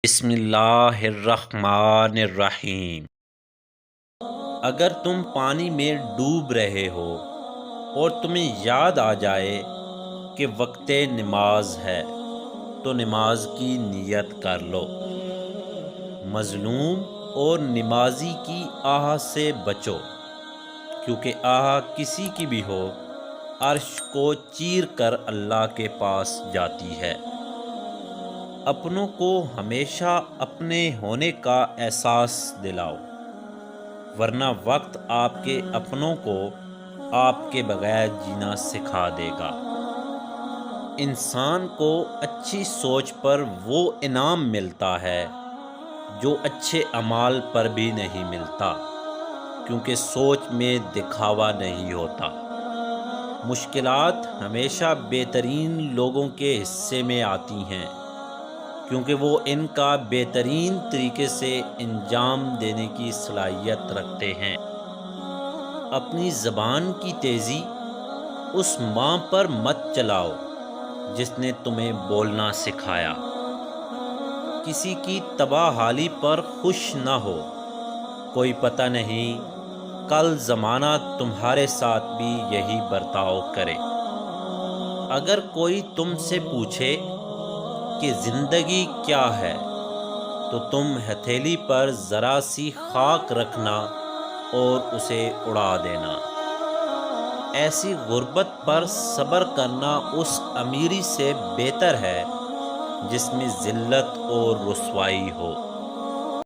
بسم اللہ الرحمن الرحیم۔ اگر تم پانی میں ڈوب رہے ہو اور تمہیں یاد آ جائے کہ وقت نماز ہے تو نماز کی نیت کر لو۔ مظلوم اور نمازی کی آہ سے بچو، کیونکہ آہ کسی کی بھی ہو عرش کو چیر کر اللہ کے پاس جاتی ہے۔ اپنوں کو ہمیشہ اپنے ہونے کا احساس دلاؤ، ورنہ وقت آپ کے اپنوں کو آپ کے بغیر جینا سکھا دے گا۔ انسان کو اچھی سوچ پر وہ انعام ملتا ہے جو اچھے اعمال پر بھی نہیں ملتا، کیونکہ سوچ میں دکھاوا نہیں ہوتا۔ مشکلات ہمیشہ بہترین لوگوں کے حصے میں آتی ہیں، کیونکہ وہ ان کا بہترین طریقے سے انجام دینے کی صلاحیت رکھتے ہیں۔ اپنی زبان کی تیزی اس ماں پر مت چلاؤ جس نے تمہیں بولنا سکھایا۔ کسی کی تباہ حالی پر خوش نہ ہو، کوئی پتہ نہیں کل زمانہ تمہارے ساتھ بھی یہی برتاؤ کرے۔ اگر کوئی تم سے پوچھے کہ زندگی کیا ہے تو تم ہتھیلی پر ذرا سی خاک رکھنا اور اسے اڑا دینا۔ ایسی غربت پر صبر کرنا اس امیری سے بہتر ہے جس میں ذلت اور رسوائی ہو۔